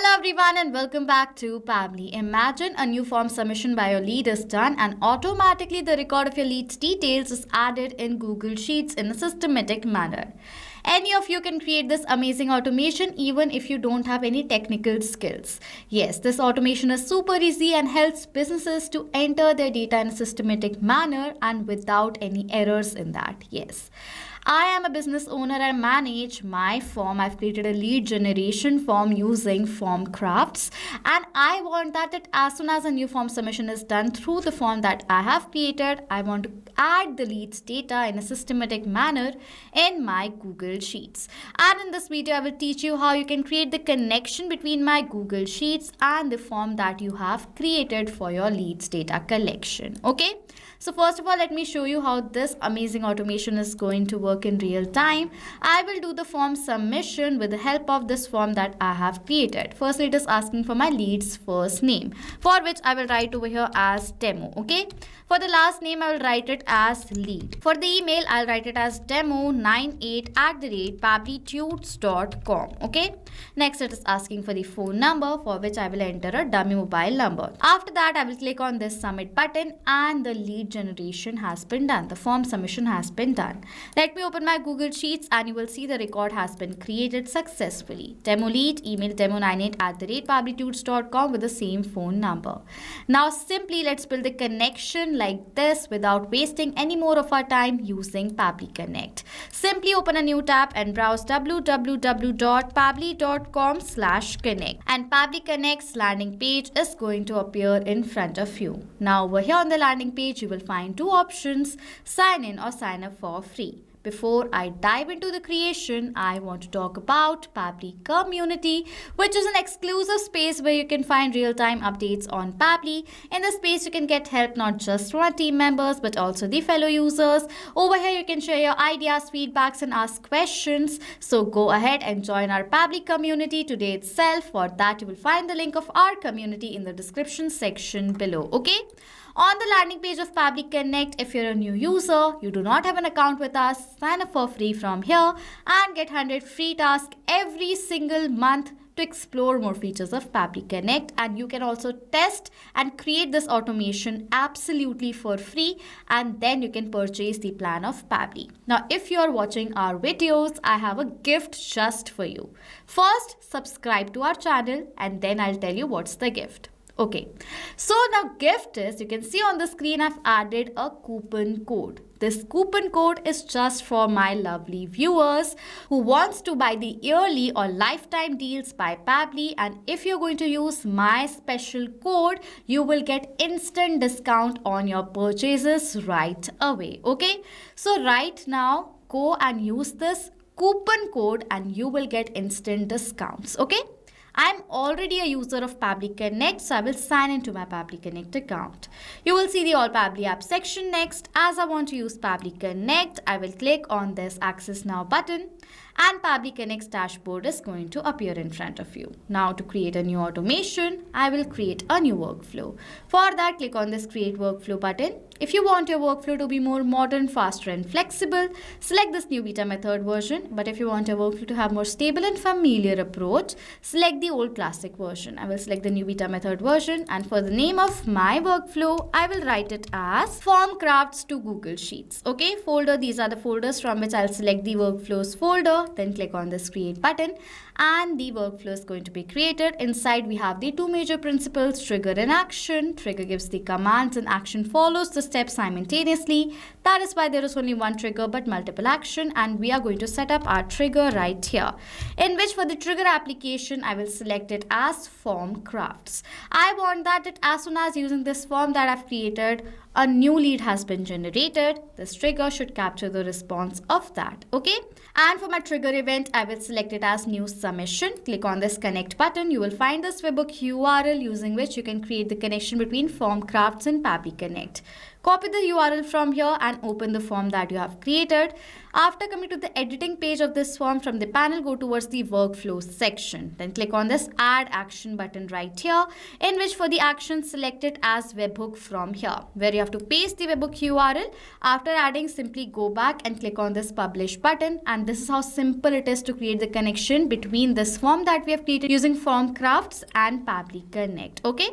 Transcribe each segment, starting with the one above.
Hello everyone and welcome back to Pabbly. Imagine a new form submission by your lead is done and automatically the record of your lead's details is added in Google Sheets in a systematic manner. Any of you can create this amazing automation even if you don't have any technical skills. Yes, this automation is super easy and helps businesses to enter their data in a systematic manner and without any errors in that. Yes. I am a business owner and manage my form. I've created a lead generation form using form crafts, and I want that as soon as a new form submission is done through the form that I have created, I want to add the leads data in a systematic manner in my Google Sheets. And in this video, I will teach you how you can create the connection between my Google Sheets and the form that you have created for your leads data collection. Okay. So first of all, let me show you how this amazing automation is going to work in real time. I will do the form submission with the help of this form that I have created. First, it is asking for my lead's first name, for which I will write over here as demo. Okay. For the last name, I will write it as lead. For the email, I'll write it as demo98@pabblytudes.com. Okay. Next, it is asking for the phone number, for which I will enter a dummy mobile number. After that, I will click on this submit button and the lead generation has been done. The form submission has been done. Let me open my Google Sheets and you will see the record has been created successfully. Demo lead, email demo98@pabblytudes.com with the same phone number. Now simply let's build the connection like this without wasting any more of our time using Pabbly Connect. Simply open a new tab and browse www.pabbly.com/connect, and Pabbly Connect's landing page is going to appear in front of you. Now over here on the landing page, you will find two options: sign in or sign up for free. Before I dive into the creation, I want to talk about Pabbly Community, which is an exclusive space where you can find real-time updates on Pabbly. In this space, you can get help not just from our team members, but also the fellow users. Over here, you can share your ideas, feedbacks, and ask questions. So go ahead and join our Pabbly Community today itself. For that, you will find the link of our community in the description section below. Okay? On the landing page of Pabbly Connect, if you're a new user, you do not have an account with us, sign up for free from here and get 100 free tasks every single month to explore more features of Pabbly Connect. And you can also test and create this automation absolutely for free, and then you can purchase the plan of Pabbly. Now, if you are watching our videos, I have a gift just for you. First, subscribe to our channel and then I'll tell you what's the gift. Okay, so now gift is, you can see on the screen, I've added a coupon code. This coupon code is just for my lovely viewers who wants to buy the yearly or lifetime deals by Pabbly, and if you're going to use my special code, you will get instant discount on your purchases right away. Okay, so right now go and use this coupon code and you will get instant discounts. Okay. I'm already a user of Pabbly Connect, so I will sign into my Pabbly Connect account. You will see the All Pabbly Apps section next. As I want to use Pabbly Connect, I will click on this Access Now button, and Pabbly Connect's dashboard is going to appear in front of you. Now to create a new automation, I will create a new workflow. For that, click on this Create Workflow button. If you want your workflow to be more modern, faster and flexible, select this new beta method version. But if you want your workflow to have more stable and familiar approach, select the old classic version. I will select the new beta method version, and for the name of my workflow, I will write it as Form Crafts to Google Sheets. Okay, folder, these are the folders from which I'll select the workflows folder. Then click on this Create button and the workflow is going to be created. Inside we have the two major principles: trigger and action. Trigger gives the commands and action follows the steps simultaneously. That is why there is only one trigger but multiple action, and we are going to set up our trigger right here, in which for the trigger application I will select it as Form Crafts. I want that as soon as using this form that I've created, a new lead has been generated. This trigger should capture the response of that. Okay, and for my trigger event, I will select it as New Submission. Click on this Connect button. You will find this webhook URL using which you can create the connection between Form Crafts and Pabbly Connect. Copy the URL from here and open the form that you have created. After coming to the editing page of this form, from the panel, go towards the workflow section. Then click on this add action button right here, in which for the action select it as webhook from here, where you have to paste the webhook URL. After adding, simply go back and click on this publish button, and this is how simple it is to create the connection between this form that we have created using Form Crafts and Pabbly Connect. Okay,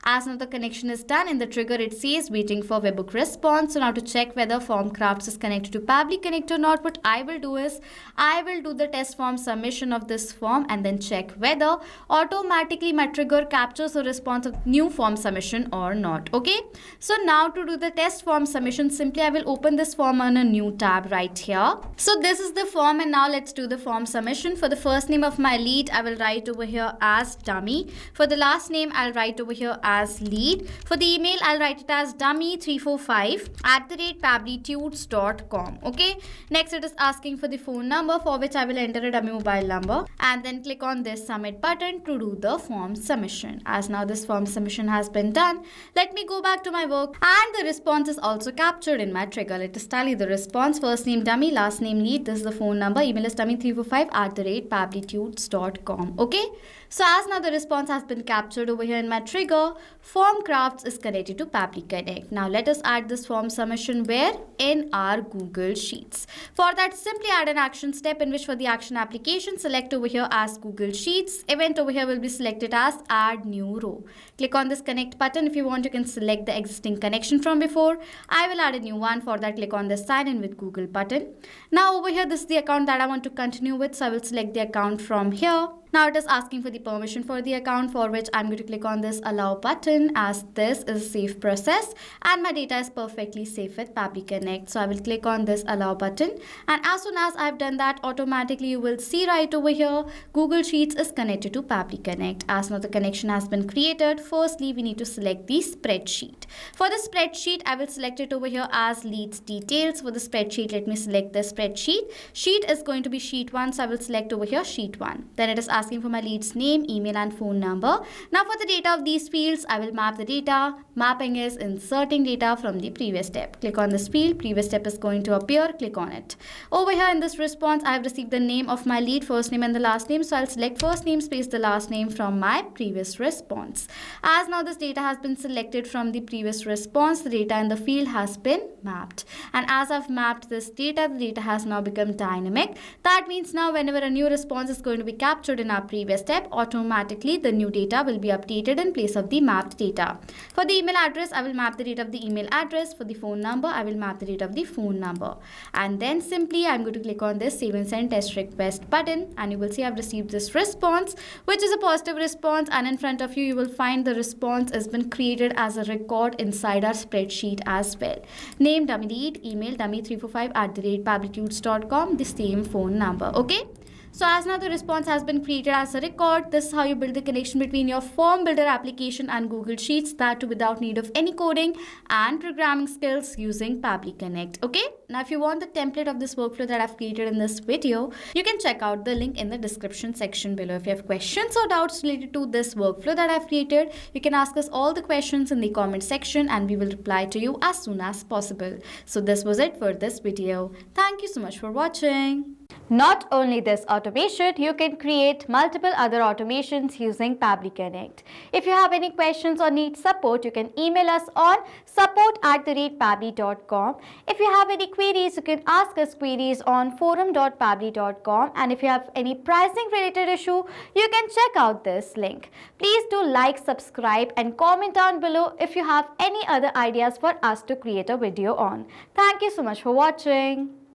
as now the connection is done, in the trigger it says waiting for webhook response. So now to check whether Form Crafts is connected to Pabbly Connect or not, what I will do is I will do the test form submission of this form and then check whether automatically my trigger captures the response of new form submission or not. Okay, so now to do the test form submission, simply I will open this form on a new tab right here. So this is the form, and now let's do the form submission. For the first name of my lead, I will write over here as dummy. For the last name, I'll write over here as lead. For the email, I'll write it as dummy345@pabblytudes.com. Okay, next it is asking for the phone number, for which I will enter a dummy mobile number and then click on this submit button to do the form submission. As now this form submission has been done, let me go back to my work, and the response is also captured in my trigger. Let us tally the response. First name dummy, last name lead, this is the phone number, email is dummy345@pabblytudes.com. Okay, so as now the response has been captured over here in my trigger, Form Crafts is connected to Pabbly Connect. Now let us add this form submission where? In our Google Sheets. For that, simply add an action step, in which for the action application, select over here as Google Sheets. Event over here will be selected as add new row. Click on this connect button. If you want, you can select the existing connection from before. I will add a new one. For that, click on the sign in with Google button. Now over here, this is the account that I want to continue with, so I will select the account from here. Now it is asking for the permission for the account, for which I'm going to click on this allow button, as this is a safe process and my data is perfectly safe with Pabbly Connect. So I will click on this allow button, and as soon as I've done that, automatically you will see right over here Google Sheets is connected to Pabbly Connect. As now the connection has been created, firstly we need to select the spreadsheet. For the spreadsheet, I will select it over here as leads details. For the spreadsheet, let me select the spreadsheet. Sheet is going to be sheet 1, so I will select over here sheet 1. Then it is asking for my lead's name, email and phone number. Now for the data of these fields, I will map the data. Mapping is inserting data from the previous step. Click on this field, previous step is going to appear, click on it. Over here in this response, I have received the name of my lead, first name and the last name. So I'll select first name space the last name from my previous response. As now this data has been selected from the previous response, the data in the field has been mapped. And as I've mapped this data, the data has now become dynamic. That means now whenever a new response is going to be captured in our previous step, automatically the new data will be updated in place of the mapped data. For the email address, I will map the data of the email address. For the phone number, I will map the data of the phone number. And then simply I'm going to click on this save and send test request button, and you will see I've received this response, which is a positive response, and in front of you, you will find the response has been created as a record inside our spreadsheet as well. Name dummy lead, email dummy345@pabblytudes.com, the same phone number. Okay, so as now the response has been created as a record. This is how you build the connection between your form builder application and Google Sheets, that too without need of any coding and programming skills using Pabbly Connect. Okay, now if you want the template of this workflow that I've created in this video, you can check out the link in the description section below. If you have questions or doubts related to this workflow that I've created, you can ask us all the questions in the comment section and we will reply to you as soon as possible. So this was it for this video. Thank you so much for watching. Not only this automation, you can create multiple other automations using Pabbly Connect. If you have any questions or need support, you can email us on support@pabbly.com. If you have any queries, you can ask us queries on forum.pabbly.com. And if you have any pricing related issue, you can check out this link. Please do like, subscribe and comment down below if you have any other ideas for us to create a video on. Thank you so much for watching.